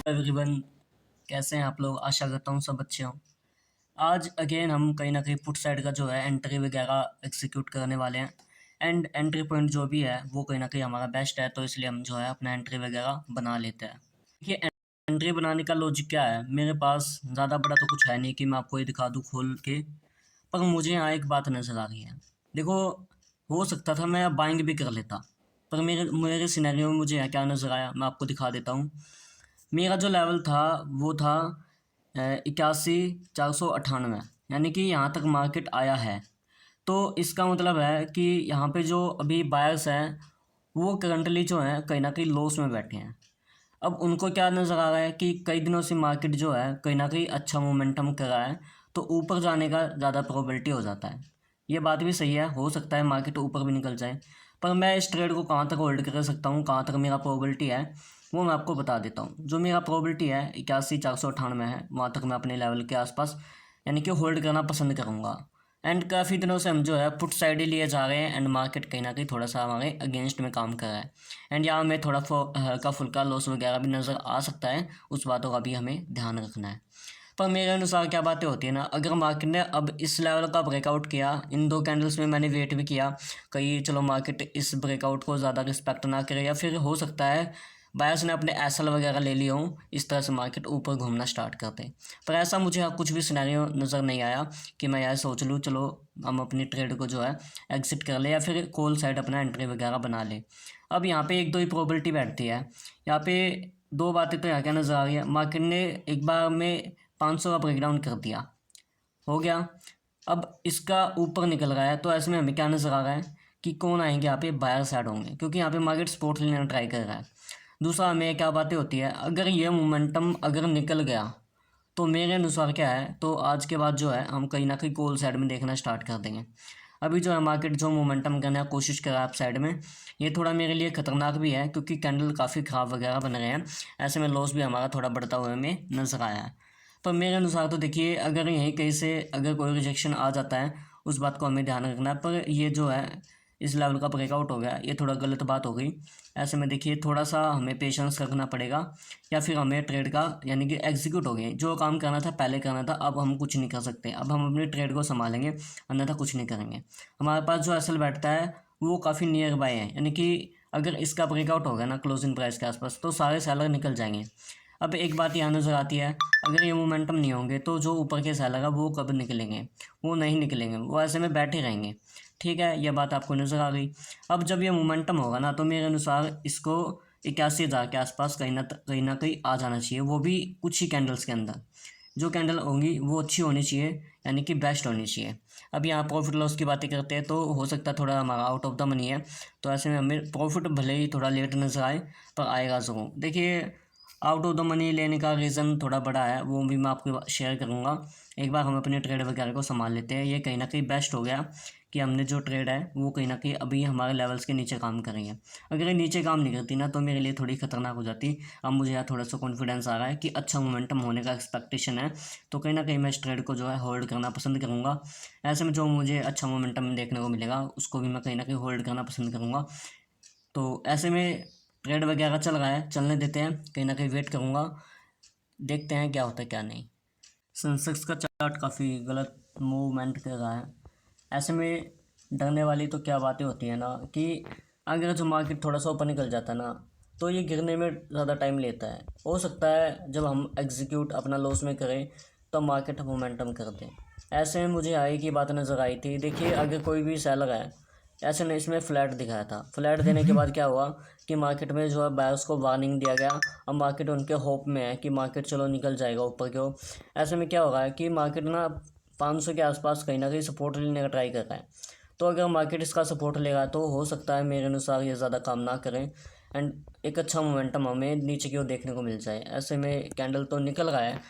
Everyone, कैसे हैं आप लोग? आशा करता हूँ सब अच्छे हों। आज अगेन हम कहीं न कहीं पुट साइड का जो है एंट्री वगैरह एग्जीक्यूट करने वाले हैं। एंड एंट्री पॉइंट जो भी है वो कहीं न कहीं हमारा बेस्ट है, तो इसलिए हम जो है अपना एंट्री वगैरह बना लेते हैं। देखिए, एंट्री बनाने का लॉजिक क्या है? मेरे पास ज़्यादा बड़ा तो कुछ है नहीं कि मैं आपको ये दिखा दूँ खोल के, पर मुझे यहाँ एक बात नज़र आ रही है। देखो, हो सकता था मैं बाइंग भी कर लेता, पर मेरे मेरे सिनेरियो में मुझे यहाँ क्या नज़र आया, मैं आपको दिखा देता हूँ। मेरा जो लेवल था वो था 81,498, यानी कि यहाँ तक मार्केट आया है। तो इसका मतलब है कि यहाँ पे जो अभी बायर्स हैं वो करंटली जो हैं कहीं ना कहीं लॉस में बैठे हैं। अब उनको क्या नज़र आ रहा है कि कई दिनों से मार्केट जो है कहीं ना कहीं अच्छा मोमेंटम कर रहा है, तो ऊपर जाने का ज़्यादा प्रोबेबिलिटी हो जाता है। ये बात भी सही है, हो सकता है मार्केट ऊपर भी निकल जाए, पर मैं इस ट्रेड को कहाँ तक होल्ड कर सकता हूँ, कहाँ तक मेरा प्रोबेबिलिटी है, वो मैं आपको बता देता हूँ। जो मेरा प्रोबेबिलिटी है 81,498 है, वहाँ तक मैं अपने लेवल के आसपास यानी कि होल्ड करना पसंद करूँगा। एंड काफ़ी दिनों से हम जो है पुट साइड ही लिए जा रहे हैं, एंड मार्केट कहीं ना कहीं थोड़ा सा हमारे अगेंस्ट में काम कर रहा है। एंड यहाँ हमें थोड़ा हल्का फुल्का लॉस वगैरह भी नज़र आ सकता है, उस बातों का भी हमें ध्यान रखना है। पर मेरे अनुसार क्या बातें होती है ना, अगर मार्केट ने अब इस लेवल का ब्रेकआउट किया, इन दो कैंडल्स में मैंने वेट भी किया कहीं चलो मार्केट इस ब्रेकआउट को ज़्यादा रिस्पेक्ट ना करे, या फिर हो सकता है बायर्स ने अपने एसएल वगैरह ले लिए हों, इस तरह से मार्केट ऊपर घूमना स्टार्ट कर दें। पर ऐसा मुझे कुछ भी सिनेरियो नज़र नहीं आया कि मैं यह सोच लूँ चलो हम अपनी ट्रेड को जो है एग्जिट कर ले, या फिर कॉल साइड अपना एंट्री वगैरह बना ले। अब यहाँ पे एक दो ही प्रोबेबिलिटी बैठती है। यहाँ पे दो बातें तो यहाँ क्या नज़र आ रही है, मार्केट ने एक बार में 500 का ब्रेकडाउन कर दिया, हो गया। अब इसका ऊपर निकल रहा है, तो ऐसे में हमें क्या नज़र आ रहा है कि कौन आएंगे यहाँ पे, बायर साइड होंगे, क्योंकि यहाँ पे मार्केट सपोर्ट लेना ट्राई कर रहा है। दूसरा हमें क्या बातें होती है, अगर ये मोमेंटम अगर निकल गया तो मेरे अनुसार क्या है, तो आज के बाद जो है हम कहीं ना कहीं कॉल साइड में देखना स्टार्ट कर देंगे। अभी जो है मार्केट जो मोमेंटम करने की कोशिश कर रहा है अप साइड में, ये थोड़ा मेरे लिए खतरनाक भी है, क्योंकि कैंडल काफ़ी ख़राब वगैरह बन रहे हैं। ऐसे में लॉस भी हमारा थोड़ा बढ़ता हुए हमें नज़र आया है। पर मेरे अनुसार तो देखिए, अगर यहीं कहीं से अगर कोई रिजेक्शन आ जाता है, उस बात को हमें ध्यान रखना है। पर ये जो है इस लेवल का ब्रेकआउट हो गया, ये थोड़ा गलत बात हो गई। ऐसे में देखिए थोड़ा सा हमें पेशेंस रखना पड़ेगा, या फिर हमें ट्रेड का यानी कि एग्जीक्यूट हो गए, जो काम करना था पहले करना था, अब हम कुछ नहीं कर सकते, अब हम अपनी ट्रेड को संभालेंगे, अन्यथा कुछ नहीं करेंगे। हमारे पास जो एसएल बैठता है वो काफ़ी नियर बाय है, यानी कि अगर इसका ब्रेकआउट होगा ना क्लोजिंग प्राइस के आसपास, तो सारे सेलर निकल जाएंगे। अब एक बात यहाँ नज़र आती है, अगर ये मोमेंटम नहीं होंगे तो जो ऊपर के सेलर है वो कब निकलेंगे? वो नहीं निकलेंगे, वो ऐसे में बैठे रहेंगे। ठीक है, यह बात आपको नज़र आ गई। अब जब ये मोमेंटम होगा ना, तो मेरे अनुसार इसको 81,000 के आसपास कहीं ना कहीं आ जाना चाहिए, वो भी कुछ ही कैंडल्स के अंदर। जो कैंडल होंगी वो अच्छी होनी चाहिए, यानी कि बेस्ट होनी चाहिए। अब यहाँ प्रॉफिट लॉस की बातें करते हैं, तो हो सकता है थोड़ा हमारा आउट ऑफ द मनी है, तो ऐसे में हमें प्रॉफिट भले ही थोड़ा लेट नज़र आए, पर आएगा ज़रूर। देखिए, आउट ऑफ द मनी लेने का रीज़न थोड़ा बड़ा है, वो भी मैं आपको शेयर करूँगा। एक बार हम अपने ट्रेड वगैरह को संभाल लेते हैं, ये कहीं ना कहीं बेस्ट हो गया कि हमने जो ट्रेड है वो कहीं ना कहीं अभी हमारे लेवल्स के नीचे काम कर रही है। अगर ये नीचे काम नहीं करती ना, तो मेरे लिए थोड़ी खतरनाक हो जाती। अब मुझे यहाँ थोड़ा सा कॉन्फिडेंस आ रहा है कि अच्छा मोमेंटम होने का एक्सपेक्टेशन है, तो कहीं ना कहीं मैं इस ट्रेड को जो है होल्ड करना पसंद करूँगा। ऐसे में जो मुझे अच्छा मोमेंटम देखने को मिलेगा उसको भी मैं कहीं ना कहीं होल्ड करना पसंद करूँगा। तो ऐसे में ट्रेड वगैरह चल रहा है, चलने देते हैं, कहीं ना कहीं वेट करूँगा, देखते हैं क्या होता है क्या नहीं। सेंसेक्स का चार्ट काफ़ी गलत मूवमेंट कर रहा है। ऐसे में डरने वाली तो क्या बातें होती हैं ना, कि अगर जो मार्केट थोड़ा सा ऊपर निकल जाता है ना, तो ये गिरने में ज़्यादा टाइम लेता है। हो सकता है जब हम एग्जीक्यूट अपना लॉस में करें तो मार्केट मोमेंटम कर दे। ऐसे में मुझे आई की बात नज़र आई थी। देखिए, अगर कोई भी सेलर है, ऐसे ने इसमें फ्लैट दिखाया था, फ्लैट देने के बाद क्या हुआ कि मार्केट में जो है बायर्स को वार्निंग दिया गया। अब मार्केट उनके होप में है कि मार्केट चलो निकल जाएगा ऊपर की ओर। ऐसे में क्या होगा कि मार्केट ना 500 के आसपास कहीं ना कहीं सपोर्ट लेने का ट्राई कर रहा है। तो अगर मार्केट इसका सपोर्ट लेगा तो हो सकता है मेरे अनुसार ये ज़्यादा काम ना करें, एंड एक अच्छा मोमेंटम हमें नीचे की ओर देखने को मिल जाए। ऐसे में कैंडल तो निकल रहा है,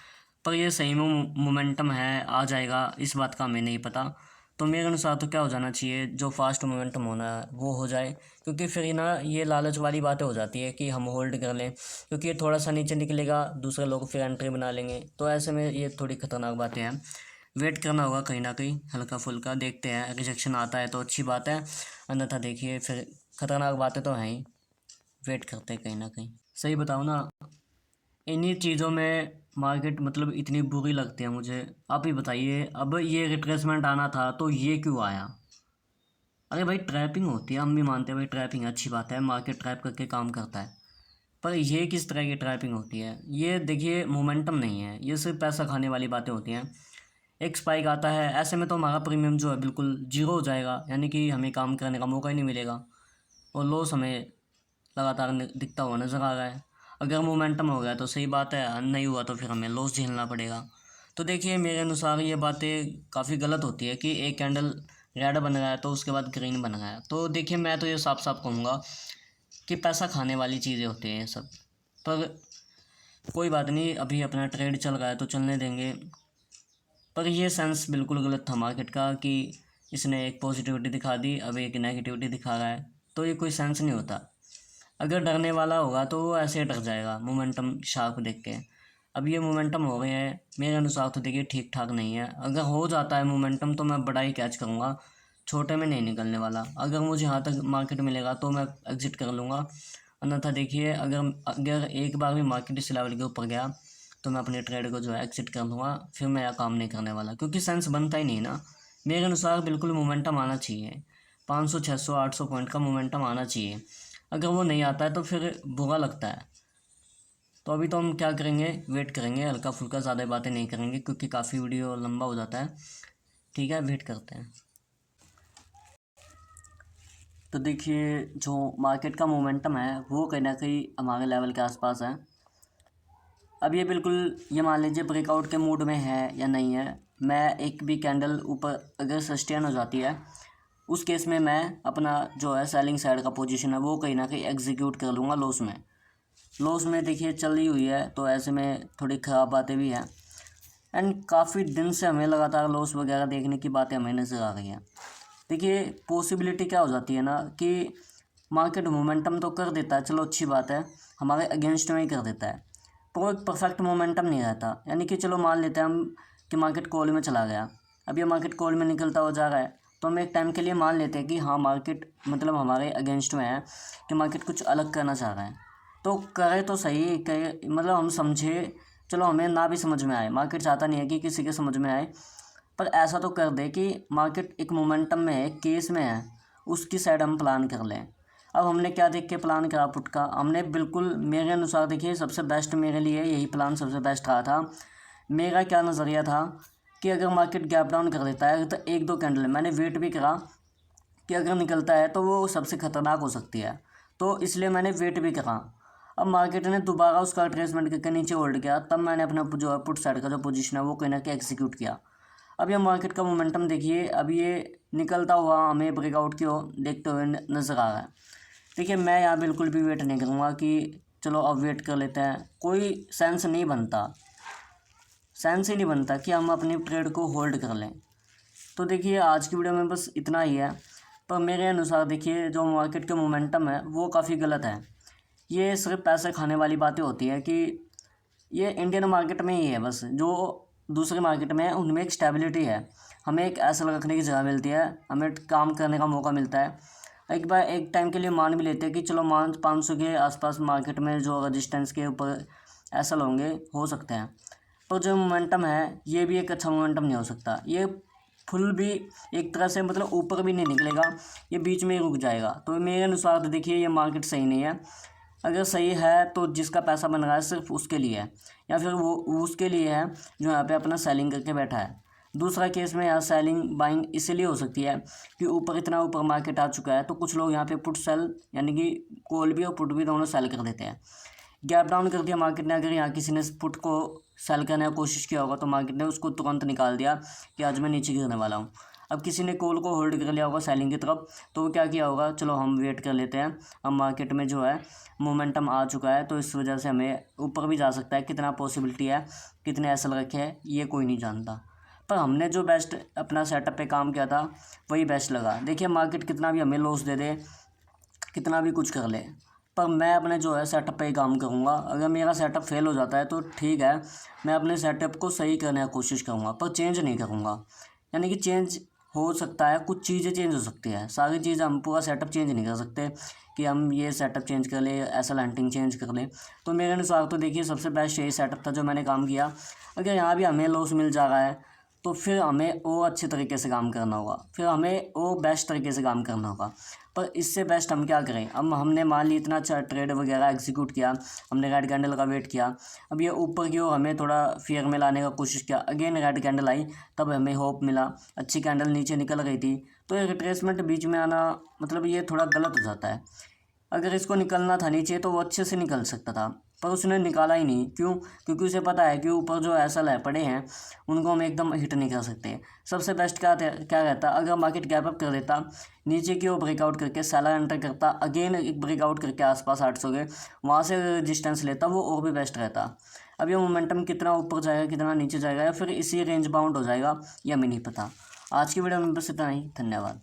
पर ये सही में मोमेंटम है आ जाएगा इस बात का हमें नहीं पता। तो मेरे अनुसार तो क्या हो जाना चाहिए, जो फास्ट मोमेंटम होना है वो हो जाए, क्योंकि फिर ना ये लालच वाली बातें हो जाती है कि हम होल्ड कर लें, क्योंकि ये थोड़ा सा नीचे निकलेगा दूसरे लोग फिर एंट्री बना लेंगे, तो ऐसे में ये थोड़ी खतरनाक बातें हैं। वेट करना होगा कहीं ना कहीं हल्का फुल्का, देखते हैं रिजेक्शन आता है तो अच्छी बात है, अन्यथा देखिए फिर खतरनाक बातें तो हैं ही। वेट करते हैं कहीं ना कहीं। सही बताओ ना, इन्हीं चीज़ों में मार्केट मतलब इतनी बुरी लगती है मुझे। आप ही बताइए, अब ये रिट्रेसमेंट आना था तो ये क्यों आया? अरे भाई ट्रैपिंग होती है, हम भी मानते हैं भाई ट्रैपिंग अच्छी बात है, मार्केट ट्रैप करके काम करता है। पर ये किस तरह की ट्रैपिंग होती है? ये देखिए मोमेंटम नहीं है, ये सिर्फ पैसा खाने वाली बातें होती हैं। एक स्पाइक आता है, ऐसे में तो हमारा प्रीमियम जो है बिल्कुल जीरो हो जाएगा, यानी कि हमें काम करने का मौका ही नहीं मिलेगा और लॉस हमें लगातार दिखता हुआ नज़र आ रहा है। अगर मोमेंटम हो गया तो सही बात है, नहीं हुआ तो फिर हमें लॉस झेलना पड़ेगा। तो देखिए मेरे अनुसार ये बातें काफ़ी गलत होती है कि एक कैंडल रेड बन रहा है तो उसके बाद ग्रीन बन गया है। तो देखिए मैं तो ये साफ साफ कहूँगा कि पैसा खाने वाली चीज़ें होती हैं ये सब। पर कोई बात नहीं, अभी अपना ट्रेड चल रहा है तो चलने देंगे। पर ये सेंस बिल्कुल गलत था मार्केट का कि इसने एक पॉजिटिविटी दिखा दी, अब एक नेगेटिविटी दिखा रहा है, तो ये कोई सेंस नहीं होता। अगर डरने वाला होगा तो वो ऐसे ही डर जाएगा मोमेंटम शार्प देख के। अब ये मोमेंटम हो गए हैं, मेरे अनुसार तो देखिए ठीक ठाक नहीं है। अगर हो जाता है मोमेंटम तो मैं बड़ा ही कैच करूँगा, छोटे में नहीं निकलने वाला। अगर मुझे यहाँ तक मार्केट मिलेगा तो मैं एग्जिट कर लूँगा, अन्यथा देखिए अगर अगर एक बार भी मार्केट इस लेवल के ऊपर गया तो मैं अपने ट्रेड को जो है एग्जिट कर लूँगा, फिर मेरा काम नहीं करने वाला, क्योंकि सेंस बनता ही नहीं ना। मेरे अनुसार बिल्कुल मोमेंटम आना चाहिए, 500 600 800 पॉइंट का मोमेंटम आना चाहिए। अगर वो नहीं आता है तो फिर बुरा लगता है। तो अभी तो हम क्या करेंगे, वेट करेंगे हल्का फुल्का, ज़्यादा बातें नहीं करेंगे क्योंकि काफ़ी वीडियो लंबा हो जाता है। ठीक है, वेट करते हैं। तो देखिए जो मार्केट का मोमेंटम है वो कहीं ना कहीं हमारे लेवल के आसपास है। अब ये बिल्कुल ये मान लीजिए ब्रेकआउट के मूड में है या नहीं है। मैं एक भी कैंडल ऊपर अगर सस्टेन हो जाती है उस केस में मैं अपना जो है सेलिंग साइड का पोजीशन है वो कहीं ना कहीं एग्जीक्यूट कर लूँगा लॉस में। लॉस में देखिए चल रही हुई है तो ऐसे में थोड़ी ख़राब बातें भी हैं, एंड काफ़ी दिन से हमें लगातार लॉस वगैरह देखने की बातें हमें नज़र आ रही हैं। देखिए पॉसिबिलिटी क्या हो जाती है ना कि मार्केट मोमेंटम तो कर देता है, चलो अच्छी बात है, हमारे अगेंस्ट में ही कर देता है, पर वो एक परफेक्ट मोमेंटम नहीं रहता। यानी कि चलो मान लेते हैं हम कि मार्केट कॉल में चला गया, अब ये मार्केट कॉल में निकलता हो जा रहा है तो हम एक टाइम के लिए मान लेते हैं कि हाँ मार्केट मतलब हमारे अगेंस्ट में है, कि मार्केट कुछ अलग करना चाह रहा है। तो करे तो सही, करे मतलब हम समझे, चलो हमें ना भी समझ में आए, मार्केट चाहता नहीं है कि किसी के समझ में आए, पर ऐसा तो कर दे कि मार्केट एक मोमेंटम में है, एक केस में है, उसकी साइड हम प्लान कर लें। अब हमने क्या देख के प्लान करा पुट का, हमने बिल्कुल मेरे अनुसार देखिए सबसे बेस्ट मेरे लिए यही प्लान सबसे बेस्ट रहा था। मेरा क्या नज़रिया था कि अगर मार्केट गैप डाउन कर देता है तो एक दो कैंडल मैंने वेट भी करा कि अगर निकलता है तो वो सबसे ख़तरनाक हो सकती है, तो इसलिए मैंने वेट भी करा। अब मार्केट ने दोबारा उसका ट्रेसमेंट करके नीचे होल्ड किया, तब मैंने अपना जो है पुट साइड का जो पोजीशन है वो कहीं ना कहीं एग्जीक्यूट किया। अब ये मार्केट का मोमेंटम देखिए, अब ये निकलता हुआ हमें ब्रेकआउट की ओर देखते हुए नज़र आ रहा है। देखिए मैं यहाँ बिल्कुल भी वेट नहीं करूँगा कि चलो अब वेट कर लेते हैं, कोई सेंस नहीं बनता, सेंस ही नहीं बनता कि हम अपनी ट्रेड को होल्ड कर लें। तो देखिए आज की वीडियो में बस इतना ही है, पर मेरे अनुसार देखिए जो मार्केट का मोमेंटम है वो काफ़ी गलत है। ये सिर्फ पैसे खाने वाली बातें होती हैं कि ये इंडियन मार्केट में ही है बस, जो दूसरे मार्केट में है उनमें एक स्टेबिलिटी है, हमें एक ऐसा रखने की जगह मिलती है, हमें काम करने का मौका मिलता है। एक बार एक टाइम के लिए मान भी लेते हैं कि चलो मान 500 के आसपास मार्केट में जो रजिस्टेंस के ऊपर ऐसा होंगे हो सकते हैं, पर जो मोमेंटम है ये भी एक अच्छा मोमेंटम नहीं हो सकता। ये फुल भी एक तरह से मतलब ऊपर भी नहीं निकलेगा, ये बीच में ही रुक जाएगा। तो मेरे अनुसार तो देखिए ये मार्केट सही नहीं है। अगर सही है तो जिसका पैसा बन रहा है सिर्फ उसके लिए है, या फिर वो उसके लिए है जो यहाँ पे अपना सेलिंग करके बैठा है। दूसरा केस में यहाँ सेलिंग बाइंग इसलिए हो सकती है कि ऊपर इतना ऊपर मार्केट आ चुका है तो कुछ लोग यहाँ पे पुट सेल यानी कि कॉल भी और पुट भी दोनों सेल कर देते हैं। गैप डाउन कर दिया मार्केट ने, अगर यहाँ किसी ने पुट को सेल करने की कोशिश किया होगा तो मार्केट ने उसको तुरंत निकाल दिया कि आज मैं नीचे गिरने वाला हूँ। अब किसी ने कॉल को होल्ड कर लिया होगा सेलिंग की तरफ, तो वो क्या किया होगा, चलो हम वेट कर लेते हैं, अब मार्केट में जो है मोमेंटम आ चुका है तो इस वजह से हमें ऊपर भी जा सकता है, कितना पॉसिबिलिटी है, कितने एसएल रखे हैं ये कोई नहीं जानता। पर हमने जो बेस्ट अपना सेटअप पे काम किया था वही बेस्ट लगा। देखिए मार्केट कितना भी हमें लॉस दे दे, कितना भी कुछ कर ले, पर मैं अपने जो है सेटअप पे ही काम करूँगा। अगर मेरा सेटअप फेल हो जाता है तो ठीक है, मैं अपने सेटअप को सही करने की कोशिश करूँगा, पर चेंज नहीं करूँगा। यानी कि चेंज हो सकता है, कुछ चीज़ें चेंज हो सकती है, सारी चीज़ें हम पूरा सेटअप चेंज नहीं कर सकते कि हम ये सेटअप चेंज कर ले, एसएल हंटिंग चेंज कर ले। तो मेरे अनुसार तो देखिए सबसे बेस्ट यही सेटअप था जो मैंने काम किया। अगर यहाँ भी हमें लॉस मिल जा रहा है तो फिर हमें वो अच्छे तरीके से काम करना होगा, फिर हमें वो बेस्ट तरीके से काम करना होगा। पर इससे बेस्ट हम क्या करें, अब हमने मान ली इतना अच्छा ट्रेड वगैरह एग्जीक्यूट किया, हमने रेड कैंडल का वेट किया, अब ये ऊपर की ओर हमें थोड़ा फियर में लाने का कोशिश किया, अगेन रेड कैंडल आई, तब हमें होप मिला, अच्छी कैंडल नीचे निकल गई थी। तो ये रिट्रेसमेंट बीच में आना मतलब ये थोड़ा गलत हो जाता है। अगर इसको निकलना था नीचे तो वो अच्छे से निकल सकता था, पर उसने निकाला ही नहीं। क्यों? क्योंकि उसे पता है कि ऊपर जो एसएल है पड़े हैं उनको हम एकदम हिट नहीं कर सकते। सबसे बेस्ट क्या रहता, अगर मार्केट गैप अप कर देता, नीचे की ओर ब्रेकआउट करके सेलर एंटर करता, अगेन एक ब्रेकआउट करके आसपास 800 के वहाँ से रेजिस्टेंस लेता, वो और भी बेस्ट रहता। अब ये मोमेंटम कितना ऊपर जाएगा कितना नीचे जाएगा या फिर इसी रेंज बाउंड हो जाएगा ये हमें नहीं पता। आज की वीडियो में बस इतना ही, धन्यवाद।